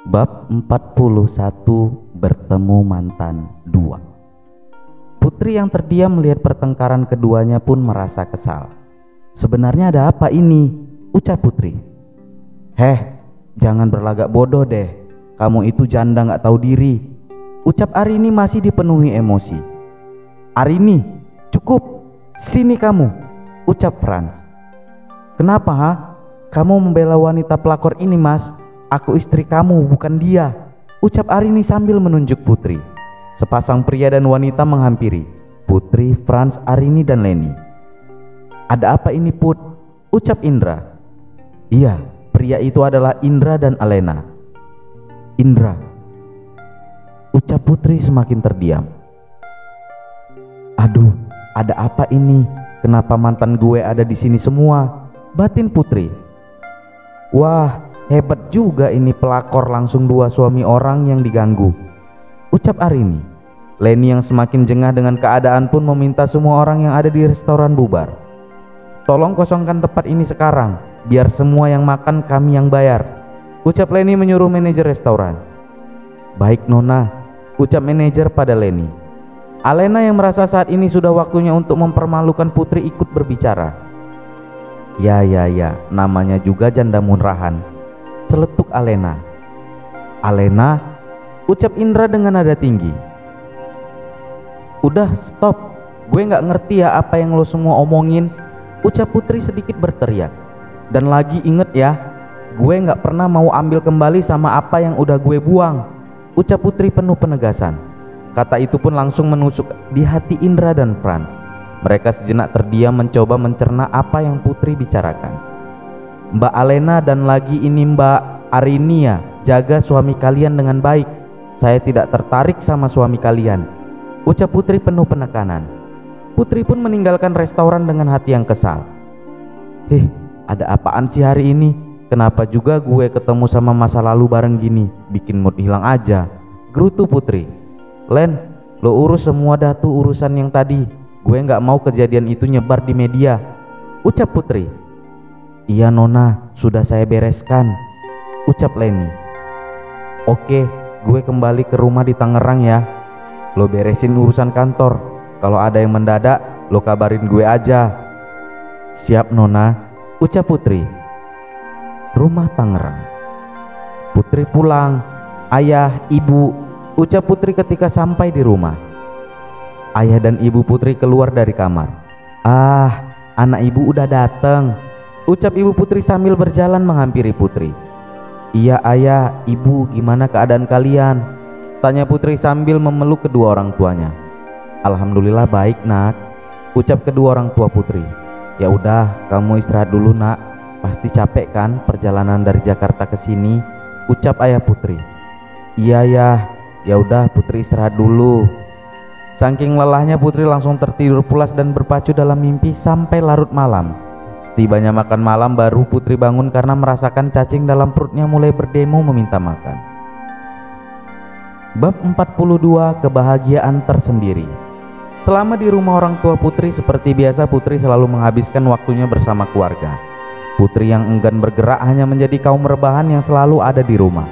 Bab 41 Bertemu Mantan 2. Putri yang terdiam melihat pertengkaran keduanya pun merasa kesal. Sebenarnya ada apa ini? Ucap Putri. Jangan berlagak bodoh deh. Kamu itu janda gak tahu diri. Ucap Arini masih dipenuhi emosi. Arini, cukup. Sini kamu. Ucap Frans. Kenapa Kamu membela wanita pelakor ini, Mas? Aku istri kamu, bukan dia. Ucap Arini sambil menunjuk Putri. Sepasang pria dan wanita menghampiri Putri, Frans, Arini, dan Leni. Ada apa ini, Put? Ucap Indra. Iya, pria itu adalah Indra dan Alena. Indra. Ucap Putri semakin terdiam. Aduh, ada apa ini? Kenapa mantan gue ada di sini semua? Batin Putri. Wah, hebat juga ini pelakor, langsung 2 suami orang yang diganggu. Ucap Arini. Leni yang semakin jengah dengan keadaan pun meminta semua orang yang ada di restoran bubar. Tolong kosongkan tempat ini sekarang, biar semua yang makan kami yang bayar. Ucap Leni menyuruh manajer restoran. Baik Nona, ucap manajer pada Leni. Alena yang merasa saat ini sudah waktunya untuk mempermalukan Putri ikut berbicara. Ya, namanya juga janda murahan, celetuk Alena. Alena, ucap Indra dengan nada tinggi. Udah stop, gue gak ngerti ya apa yang lo semua omongin, ucap Putri sedikit berteriak. Dan lagi inget ya, gue gak pernah mau ambil kembali sama apa yang udah gue buang, ucap Putri penuh penegasan. Kata itu pun langsung menusuk di hati Indra dan Frans. Mereka sejenak terdiam mencoba mencerna apa yang Putri bicarakan. Mbak Alena dan lagi ini Mbak Arini ya, jaga suami kalian dengan baik. Saya tidak tertarik sama suami kalian, ucap Putri penuh penekanan. Putri pun meninggalkan restoran dengan hati yang kesal. Ada apaan sih hari ini? Kenapa juga gue ketemu sama masa lalu bareng gini? Bikin mood hilang aja, gerutu Putri. Len, lo urus semua dah tuh urusan yang tadi. Gue gak mau kejadian itu nyebar di media, ucap Putri. Iya Nona, sudah saya bereskan, ucap Leni. Oke, gue kembali ke rumah di Tangerang ya. Lo beresin urusan kantor. Kalau ada yang mendadak, lo kabarin gue aja. Siap Nona, ucap Putri. Rumah Tangerang. Putri pulang. Ayah, ibu, ucap Putri ketika sampai di rumah. Ayah dan ibu Putri keluar dari kamar. Anak ibu udah datang, ucap ibu Putri sambil berjalan menghampiri Putri. Iya ayah, ibu, gimana keadaan kalian? Tanya Putri sambil memeluk kedua orang tuanya. Alhamdulillah baik nak, ucap kedua orang tua Putri. Ya udah, kamu istirahat dulu nak, pasti capek kan perjalanan dari Jakarta ke sini, ucap ayah Putri. Iya ya udah Putri istirahat dulu. Saking lelahnya Putri langsung tertidur pulas dan berpacu dalam mimpi sampai larut malam. Setibanya makan malam baru Putri bangun karena merasakan cacing dalam perutnya mulai berdemo meminta makan. Bab 42 Kebahagiaan Tersendiri. Selama di rumah orang tua Putri, seperti biasa Putri selalu menghabiskan waktunya bersama keluarga. Putri yang enggan bergerak hanya menjadi kaum rebahan yang selalu ada di rumah.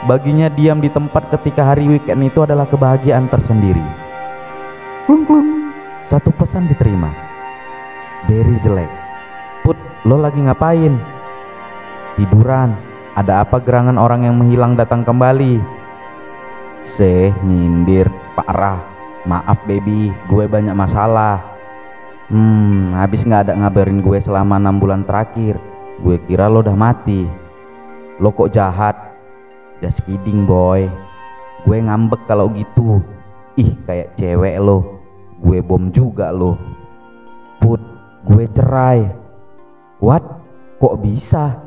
Baginya diam di tempat ketika hari weekend itu adalah kebahagiaan tersendiri. Klung, satu pesan diterima. Dari jelek. Put, lo lagi ngapain? Tiduran. Ada apa gerangan orang yang menghilang datang kembali? Nyindir parah. Maaf baby, gue banyak masalah. Habis gak ada ngabarin gue selama 6 bulan terakhir. Gue kira lo udah mati. Lo kok jahat? Just kidding boy. Gue ngambek kalau gitu. Kayak cewek lo. Gue bom juga lo. Put, gue cerai. What? Kok bisa?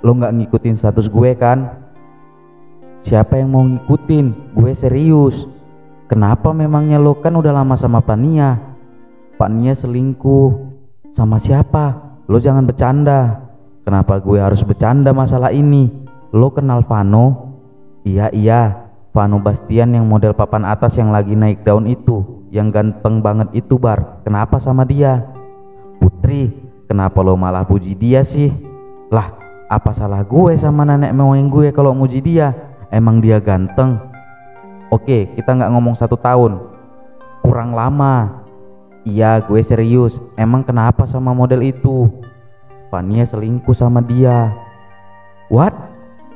Lo gak ngikutin status gue kan? Siapa yang mau ngikutin? Gue serius. Kenapa memangnya lo kan udah lama sama Pania? Pania selingkuh. Sama siapa? Lo jangan bercanda. Kenapa gue harus bercanda masalah ini? Lo kenal Vano? Iya Vano Bastian yang model papan atas yang lagi naik daun itu, yang ganteng banget itu Bar. Kenapa sama dia? Putri, kenapa lo malah puji dia sih? Lah, Apa salah gue sama nenek moyang gue kalau muji dia? Emang dia ganteng? Oke, kita nggak ngomong 1 tahun, kurang lama. Iya, gue serius. Emang kenapa sama model itu? Fania selingkuh sama dia. What?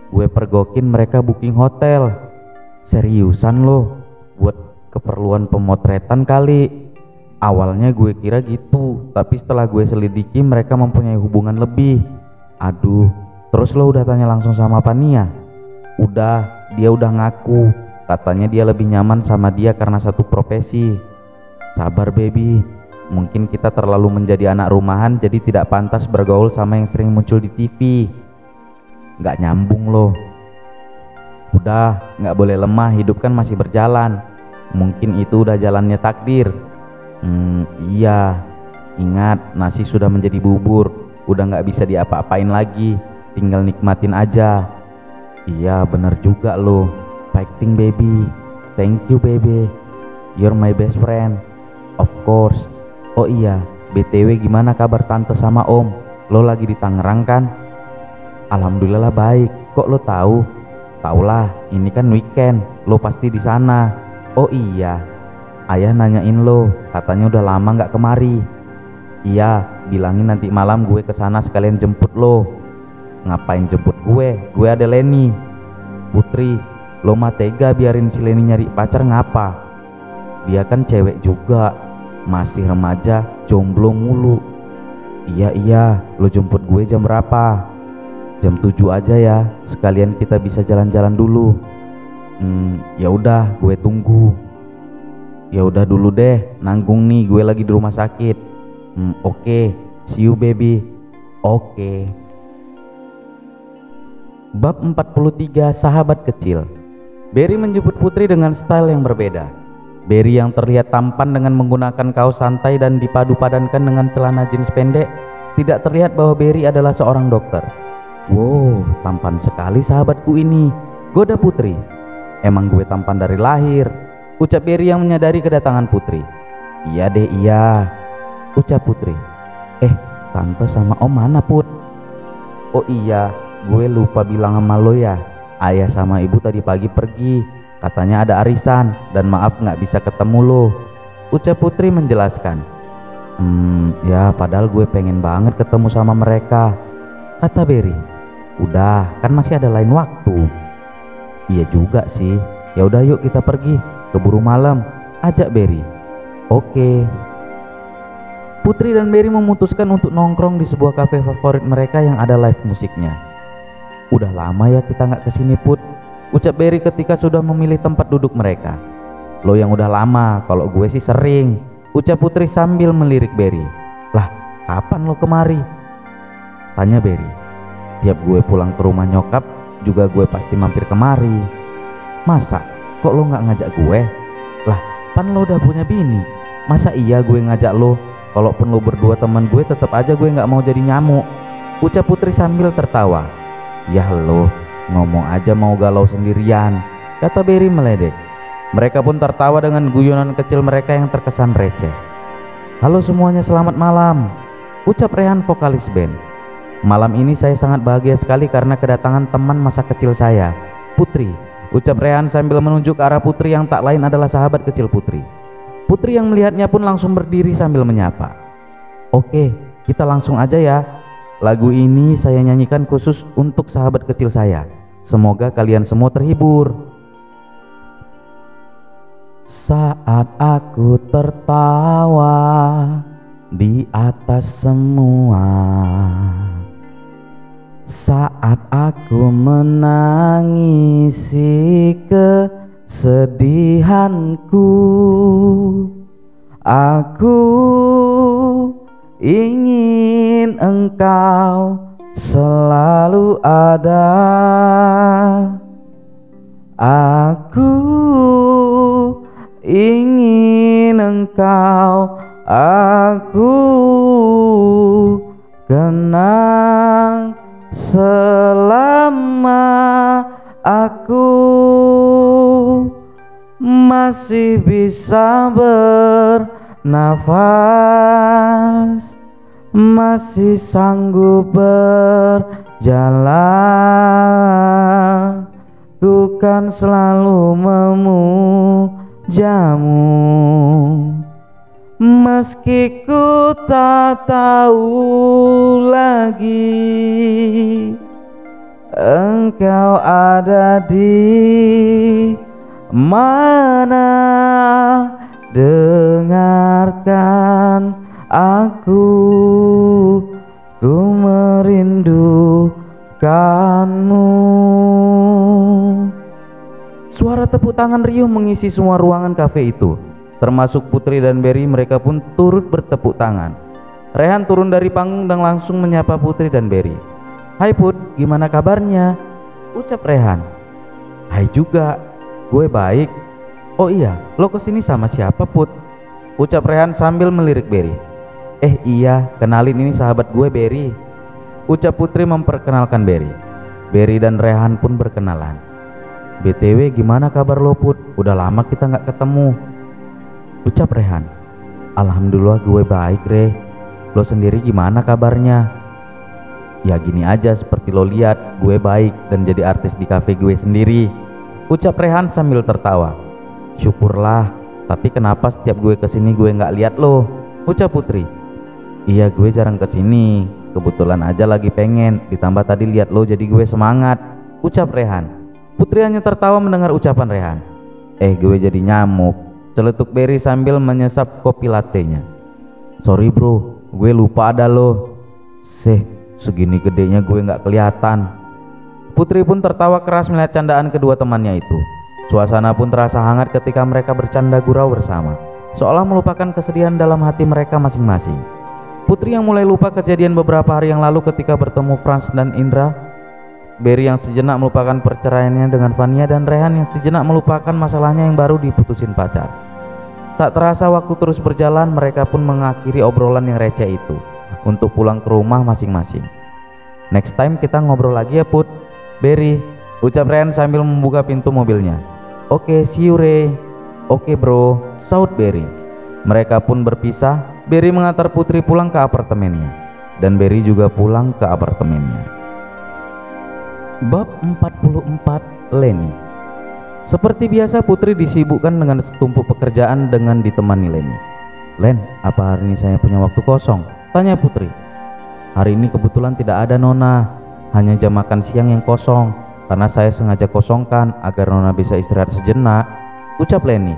Gue pergokin mereka booking hotel. Seriusan lo? Buat keperluan pemotretan kali. Awalnya gue kira gitu, tapi setelah gue selidiki mereka mempunyai hubungan lebih. Aduh, terus lo udah tanya langsung sama Fania? Udah, dia udah ngaku. Katanya dia lebih nyaman sama dia karena satu profesi. Sabar baby, mungkin kita terlalu menjadi anak rumahan jadi tidak pantas bergaul sama yang sering muncul di TV. Nggak nyambung loh. Udah, nggak boleh lemah, hidup kan masih berjalan. Mungkin itu udah jalannya takdir. Iya, ingat nasi sudah menjadi bubur, udah nggak bisa diapa-apain lagi, tinggal nikmatin aja. Iya bener juga loh. Fighting baby. Thank you baby, you're my best friend. Of course. Oh iya, BTW gimana kabar tante sama om? Lo lagi di Tangerang kan? Alhamdulillah baik. Kok lo tahu? Taulah, ini kan weekend, lo pasti di sana. Oh iya, ayah nanyain lo, katanya udah lama nggak kemari. Iya, bilangin nanti malam gue kesana sekalian jemput lo. Ngapain jemput gue? Gue ada Leni. Putri, lo mah tega biarin si Leni nyari pacar ngapa? Dia kan cewek juga, masih remaja, jomblo mulu. Iya, lo jemput gue jam berapa? Jam 7 aja ya, sekalian kita bisa jalan-jalan dulu. Ya udah, gue tunggu. Ya udah dulu deh, nanggung nih, gue lagi di rumah sakit. Oke, see you baby. Oke. Bab 43, sahabat kecil. Berry menjemput Putri dengan style yang berbeda. Berry yang terlihat tampan dengan menggunakan kaos santai dan dipadu-padankan dengan celana jeans pendek, tidak terlihat bahwa Berry adalah seorang dokter. Wow, tampan sekali sahabatku ini, goda Putri. Emang gue tampan dari lahir, ucap Berry yang menyadari kedatangan Putri. Iya deh iya, ucap Putri. Tante sama om mana Put? Oh iya, gue lupa bilang sama lo ya, ayah sama ibu tadi pagi pergi, katanya ada arisan dan maaf nggak bisa ketemu lo, ucap Putri menjelaskan. Ya padahal gue pengen banget ketemu sama mereka, kata Berry. Udah, kan masih ada lain waktu. Iya juga sih. Ya udah yuk kita pergi, keburu malam, ajak Berry. Oke. Putri dan Berry memutuskan untuk nongkrong di sebuah kafe favorit mereka yang ada live musiknya. Udah lama ya kita nggak kesini Put, ucap Berry ketika sudah memilih tempat duduk mereka. Lo yang udah lama, kalau gue sih sering, ucap Putri sambil melirik Berry. Lah, kapan lo kemari? Tanya Berry. Tiap gue pulang ke rumah nyokap juga gue pasti mampir kemari. Masa? Kok lo gak ngajak gue? Lah, pan lo udah punya bini. Masa iya gue ngajak lo? Kalaupun lo berdua teman gue, tetap aja gue gak mau jadi nyamuk, ucap Putri sambil tertawa. Yah lo, ngomong aja mau galau sendirian, kata Berry meledek. Mereka pun tertawa dengan guyonan kecil mereka yang terkesan receh. Halo semuanya, selamat malam, ucap Rehan vokalis band. Malam ini saya sangat bahagia sekali karena kedatangan teman masa kecil saya, Putri, ucap Rehan sambil menunjuk ke arah Putri yang tak lain adalah sahabat kecil Putri. Putri yang melihatnya pun langsung berdiri sambil menyapa. Oke, kita langsung aja ya. Lagu ini saya nyanyikan khusus untuk sahabat kecil saya. Semoga kalian semua terhibur. Saat aku tertawa di atas semua, saat aku menangisi kesedihanku, aku ingin engkau selalu ada. Aku ingin engkau, aku kenang selama aku masih bisa bernafas. masih sanggup berjalan, ku kan selalu memujamu. Meski ku tak tahu lagi engkau ada di mana, dengarkan aku, ku merindukanmu. Suara tepuk tangan riuh mengisi semua ruangan kafe itu, termasuk Putri dan Berry. Mereka pun turut bertepuk tangan. Rehan turun dari panggung dan langsung menyapa Putri dan Berry. "Hai Put, gimana kabarnya?" ucap Rehan. "Hai juga, gue baik." "Oh iya, lo kesini sama siapa Put?" ucap Rehan sambil melirik Berry. Iya, kenalin ini sahabat gue Berry," ucap Putri memperkenalkan Berry. Berry dan Rehan pun berkenalan. "BTW gimana kabar lo Put? Udah lama kita gak ketemu," ucap Rehan. "Alhamdulillah gue baik Re, lo sendiri gimana kabarnya?" "Ya gini aja, seperti lo lihat gue baik dan jadi artis di kafe gue sendiri," ucap Rehan sambil tertawa. "Syukurlah, tapi kenapa setiap gue kesini gue gak lihat lo?" ucap Putri. "Iya gue jarang kesini, kebetulan aja lagi pengen, ditambah tadi lihat lo jadi gue semangat," ucap Rehan. Putri hanya tertawa mendengar ucapan Rehan. Gue jadi nyamuk," celetuk Berry sambil menyesap kopi latte-nya. "Sorry bro, gue lupa ada lo." Segini gedenya gue gak kelihatan." Putri pun tertawa keras melihat candaan kedua temannya itu. Suasana pun terasa hangat ketika mereka bercanda gurau bersama, seolah melupakan kesedihan dalam hati mereka masing-masing. Putri yang mulai lupa kejadian beberapa hari yang lalu ketika bertemu Frans dan Indra, Berry yang sejenak melupakan perceraiannya dengan Vania, dan Rehan yang sejenak melupakan masalahnya yang baru diputusin pacar. Tak terasa waktu terus berjalan, mereka pun mengakhiri obrolan yang receh itu untuk pulang ke rumah masing-masing. "Next time kita ngobrol lagi ya Put, Berry," ucap Rehan sambil membuka pintu mobilnya. "Oke, see you Re." "Oke bro," saut Berry. Mereka pun berpisah. Berry mengantar Putri pulang ke apartemennya, dan Berry juga pulang ke apartemennya. Bab 44, Leni. Seperti biasa Putri disibukkan dengan setumpuk pekerjaan dengan ditemani Leni. "Len, apa hari ini saya punya waktu kosong?" tanya Putri. "Hari ini kebetulan tidak ada Nona, hanya jam makan siang yang kosong, karena saya sengaja kosongkan agar Nona bisa istirahat sejenak," ucap Leni.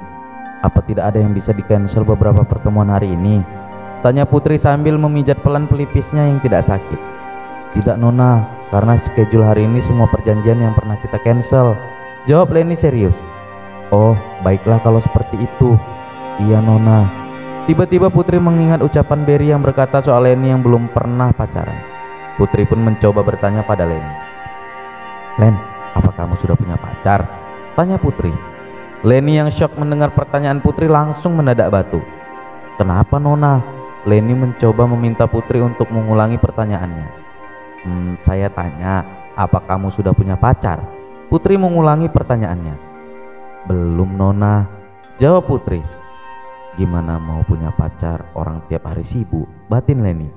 "Apa tidak ada yang bisa di-cancel beberapa pertemuan hari ini?" tanya Putri sambil memijat pelan pelipisnya yang tidak sakit. "Tidak Nona, karena schedule hari ini semua perjanjian yang pernah kita cancel," jawab Leni serius. "Oh, baiklah kalau seperti itu." "Iya Nona." Tiba-tiba Putri mengingat ucapan Berry yang berkata soal Leni yang belum pernah pacaran. Putri pun mencoba bertanya pada Leni. "Len, apa kamu sudah punya pacar?" tanya Putri. Leni yang syok mendengar pertanyaan Putri langsung mendadak batu. "Kenapa Nona?" Leni mencoba meminta Putri untuk mengulangi pertanyaannya. Saya tanya, apa kamu sudah punya pacar?" Putri mengulangi pertanyaannya. "Belum Nona," jawab Putri. "Gimana mau punya pacar, orang tiap hari sibuk," batin Leni.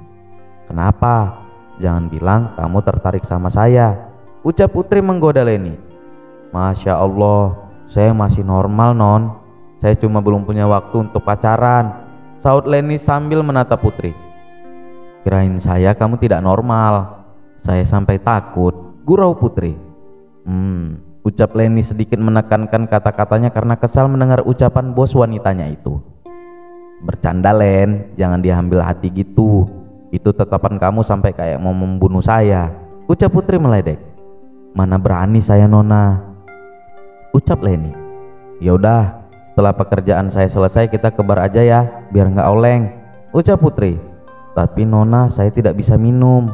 "Kenapa? Jangan bilang kamu tertarik sama saya," ucap Putri menggoda Leni. "Masya Allah, saya masih normal Non, saya cuma belum punya waktu untuk pacaran," saut Leni sambil menatap Putri. "Kirain saya kamu tidak normal, saya sampai takut," gurau Putri. Ucap Leni sedikit menekankan kata-katanya karena kesal mendengar ucapan bos wanitanya itu. "Bercanda Len, jangan diambil hati gitu. Itu tetapan kamu sampai kayak mau membunuh saya," ucap Putri meledek. "Mana berani saya Nona," ucap Leni. "Yaudah, setelah pekerjaan saya selesai kita ke bar aja ya, biar nggak oleng," ucap Putri. "Tapi Nona, saya tidak bisa minum."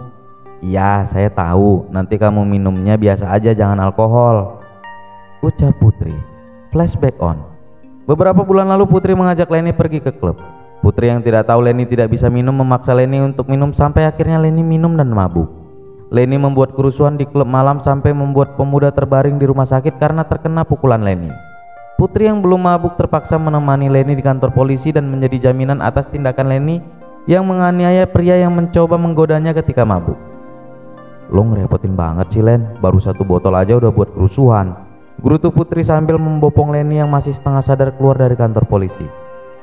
"Iya, saya tahu. Nanti kamu minumnya biasa aja, jangan alkohol," ucap Putri. Flashback on. Beberapa bulan lalu Putri mengajak Leni pergi ke klub. Putri yang tidak tahu Leni tidak bisa minum memaksa Leni untuk minum sampai akhirnya Leni minum dan mabuk. Leni membuat kerusuhan di klub malam sampai membuat pemuda terbaring di rumah sakit karena terkena pukulan Leni. Putri yang belum mabuk terpaksa menemani Leni di kantor polisi dan menjadi jaminan atas tindakan Leni yang menganiaya pria yang mencoba menggodanya ketika mabuk. Lo ngerepotin banget sih Len, baru 1 botol aja udah buat kerusuhan, gerutu Putri sambil membopong Leni yang masih setengah sadar keluar dari kantor polisi.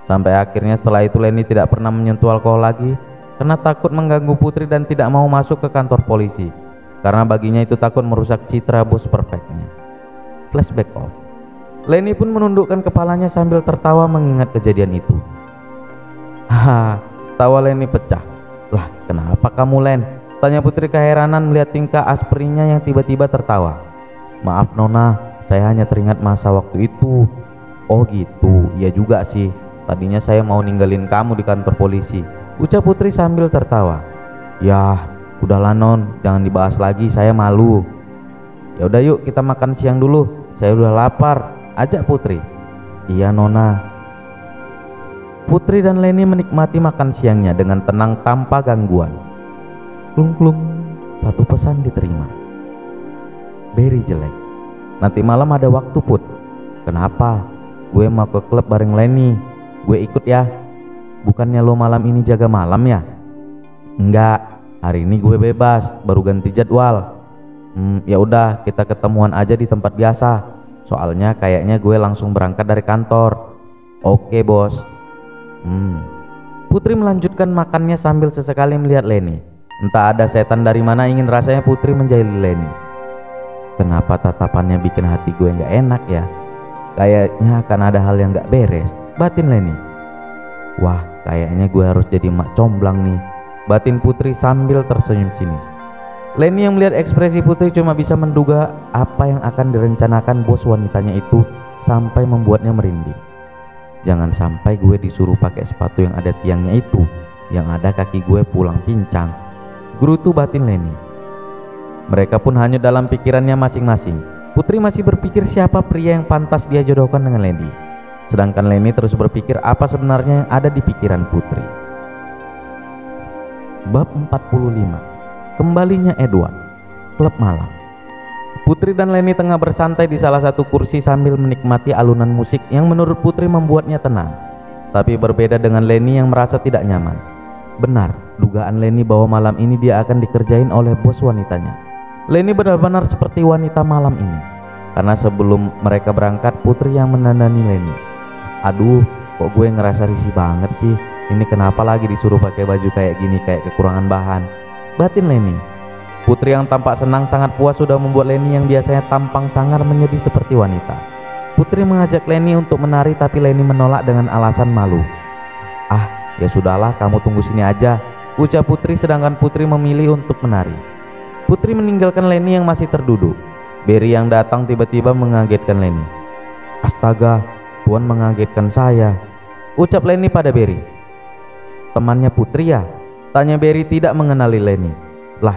Sampai akhirnya setelah itu Leni tidak pernah menyentuh alkohol lagi karena takut mengganggu Putri dan tidak mau masuk ke kantor polisi karena baginya itu takut merusak citra bos perfectnya. Flashback off. Leni pun menundukkan kepalanya sambil tertawa mengingat kejadian itu. Haha, tawa Leni pecah. Lah, kenapa kamu Len? Tanya Putri keheranan melihat tingkah asprinya yang tiba-tiba tertawa. Maaf Nona, saya hanya teringat masa waktu itu. Oh gitu, iya juga sih. Tadinya saya mau ninggalin kamu di kantor polisi, ucap Putri sambil tertawa. Yah, udahlah Non, jangan dibahas lagi, saya malu. Ya udah yuk kita makan siang dulu, saya udah lapar, ajak Putri. Iya Nona. Putri dan Leni menikmati makan siangnya dengan tenang tanpa gangguan. Klung-klung, satu pesan diterima. Berry jelek. Nanti malam ada waktu Put. Kenapa? Gue mau ke klub bareng Leni. Gue ikut ya. Bukannya lo malam ini jaga malam ya? Enggak, hari ini gue bebas, baru ganti jadwal. Ya udah, kita ketemuan aja di tempat biasa. Soalnya kayaknya gue langsung berangkat dari kantor. Oke bos. Putri melanjutkan makannya sambil sesekali melihat Leni. Entah ada setan dari mana ingin rasanya Putri menjahili Leni. Kenapa tatapannya bikin hati gue nggak enak ya? Kayaknya akan ada hal yang nggak beres, batin Leni. Wah, kayaknya gue harus jadi mak comblang nih, batin Putri sambil tersenyum sinis. Leni yang melihat ekspresi Putri cuma bisa menduga apa yang akan direncanakan bos wanitanya itu sampai membuatnya merinding. Jangan sampai gue disuruh pakai sepatu yang ada tiangnya itu, yang ada kaki gue pulang pincang, gerutu batin Leni. Mereka pun hanyut dalam pikirannya masing-masing. Putri masih berpikir siapa pria yang pantas dia jodohkan dengan Leni, sedangkan Leni terus berpikir apa sebenarnya yang ada di pikiran Putri. Bab 45. Kembalinya Edward. Klub malam. Putri dan Leni tengah bersantai di salah satu kursi sambil menikmati alunan musik yang menurut Putri membuatnya tenang. Tapi berbeda dengan Leni yang merasa tidak nyaman. Benar, dugaan Leni bahwa malam ini dia akan dikerjain oleh bos wanitanya. Leni benar-benar seperti wanita malam ini, karena sebelum mereka berangkat Putri yang menandani Leni. Aduh, kok gue ngerasa risih banget sih. Ini kenapa lagi disuruh pakai baju kayak gini, kayak kekurangan bahan, batin Leni. Putri yang tampak senang sangat puas sudah membuat Leni yang biasanya tampang sangar menjadi seperti wanita. Putri mengajak Leni untuk menari tapi Leni menolak dengan alasan malu. Ah, ya sudahlah, kamu tunggu sini aja, ucap Putri sedangkan Putri memilih untuk menari. Putri meninggalkan Leni yang masih terduduk. Berry yang datang tiba-tiba mengagetkan Leni. Astaga, Tuan mengagetkan saya, ucap Leni pada Berry. Temannya Putri ya? Tanya Berry tidak mengenali Leni. Lah,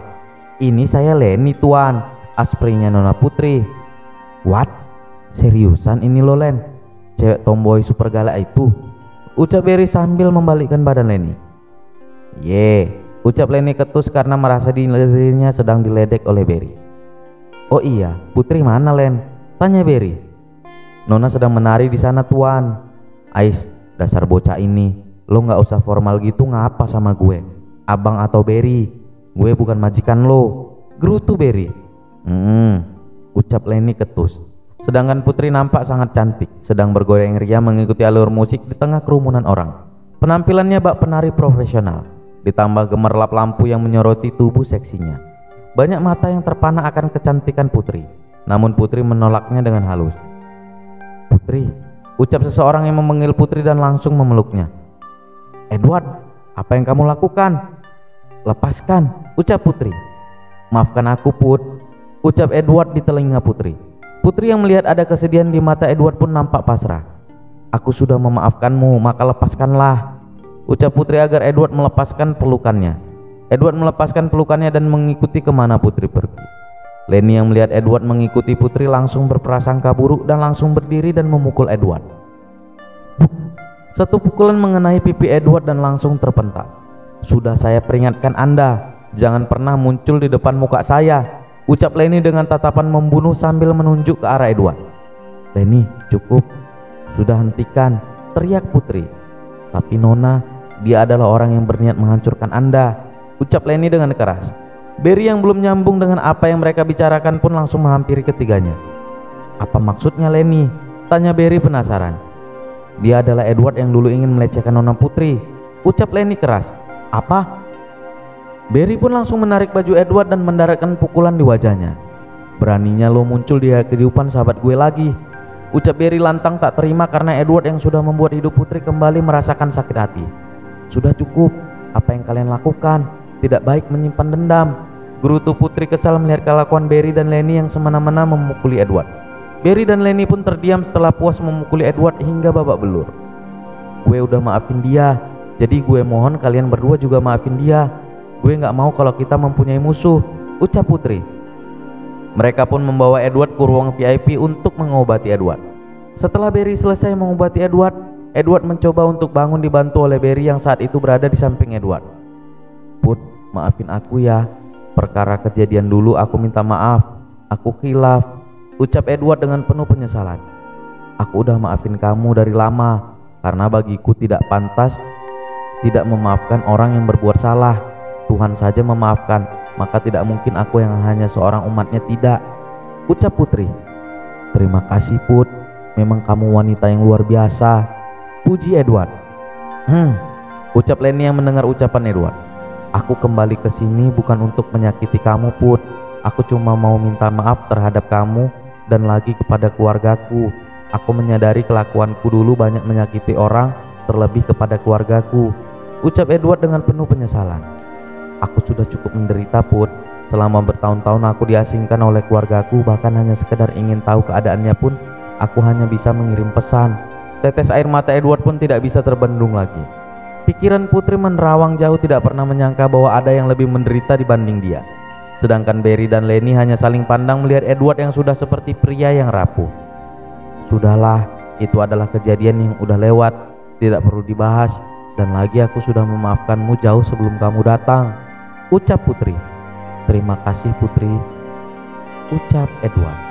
ini saya Leni Tuan, asprinya Nona Putri. What? Seriusan ini lo Len? Cewek tomboy super galak itu? Ucap Berry sambil membalikkan badan Leni. Ucap Leni ketus karena merasa dirinya sedang diledek oleh Berry. Oh iya, Putri mana Len? Tanya Berry. Nona sedang menari di sana Tuan. Ais, dasar bocah ini, lo nggak usah formal gitu ngapa sama gue, abang atau Berry. Gue bukan majikan lo, gerutu Berry. Ucap Leni ketus. Sedangkan Putri nampak sangat cantik, sedang bergoyang ria mengikuti alur musik di tengah kerumunan orang. Penampilannya bak penari profesional, ditambah gemerlap lampu yang menyoroti tubuh seksinya. Banyak mata yang terpana akan kecantikan Putri, namun Putri menolaknya dengan halus. Putri, ucap seseorang yang memanggil Putri dan langsung memeluknya. Edward, apa yang kamu lakukan? Lepaskan, ucap Putri. Maafkan aku Put, ucap Edward di telinga Putri. Putri yang melihat ada kesedihan di mata Edward pun nampak pasrah. Aku sudah memaafkanmu, maka lepaskanlah, ucap Putri agar Edward melepaskan pelukannya. Edward melepaskan pelukannya dan mengikuti kemana Putri pergi. Leni yang melihat Edward mengikuti Putri langsung berprasangka buruk dan langsung berdiri dan memukul Edward. Buk! Satu pukulan mengenai pipi Edward dan langsung terpental. Sudah saya peringatkan Anda, jangan pernah muncul di depan muka saya, ucap Leni dengan tatapan membunuh sambil menunjuk ke arah Edward. Leni, cukup, sudah hentikan, teriak Putri. Tapi Nona, Dia adalah orang yang berniat menghancurkan Anda, ucap Lenny dengan keras. Barry yang belum nyambung dengan apa yang mereka bicarakan pun langsung menghampiri ketiganya. Apa maksudnya Lenny? Tanya Barry penasaran. Dia adalah Edward yang dulu ingin melecehkan Nona Putri, ucap Lenny keras. Apa? Barry pun langsung menarik baju Edward dan mendaratkan pukulan di wajahnya. Beraninya lo muncul di kehidupan sahabat gue lagi, ucap Barry lantang tak terima karena Edward yang sudah membuat hidup Putri kembali merasakan sakit hati. Sudah cukup, apa yang kalian lakukan? Tidak baik menyimpan dendam, gerutu Putri kesal melihat kelakuan Barry dan Lenny yang semena-mena memukuli Edward. Barry dan Lenny pun terdiam setelah puas memukuli Edward hingga babak belur. Gue udah maafin dia, jadi gue mohon kalian berdua juga maafin dia. Gue gak mau kalau kita mempunyai musuh, ucap Putri. Mereka pun membawa Edward ke ruang VIP untuk mengobati Edward. Setelah Barry selesai mengobati Edward, Edward mencoba untuk bangun dibantu oleh Barry yang saat itu berada di samping Edward. Put, maafin aku ya. Perkara kejadian dulu aku minta maaf. Aku khilaf, ucap Edward dengan penuh penyesalan. Aku udah maafin kamu dari lama, karena bagiku tidak pantas tidak memaafkan orang yang berbuat salah. Tuhan saja memaafkan, maka tidak mungkin aku yang hanya seorang umatnya tidak, ucap Putri. Terima kasih Put, memang kamu wanita yang luar biasa, puji Edward. Ucap Lenny yang mendengar ucapan Edward. Aku kembali ke sini bukan untuk menyakiti kamu Put. Aku cuma mau minta maaf terhadap kamu dan lagi kepada keluargaku. Aku menyadari kelakuanku dulu banyak menyakiti orang, terlebih kepada keluargaku, ucap Edward dengan penuh penyesalan. Aku sudah cukup menderita Put. Selama bertahun-tahun aku diasingkan oleh keluargaku, bahkan hanya sekedar ingin tahu keadaannya pun aku hanya bisa mengirim pesan. Tetes air mata Edward pun tidak bisa terbendung lagi. Pikiran Putri menerawang jauh, tidak pernah menyangka bahwa ada yang lebih menderita dibanding dia. Sedangkan Barry dan Lenny hanya saling pandang melihat Edward yang sudah seperti pria yang rapuh. Sudahlah, itu adalah kejadian yang udah lewat, tidak perlu dibahas. Dan lagi aku sudah memaafkanmu jauh sebelum kamu datang, ucap Putri. Terima kasih Putri, ucap Edward.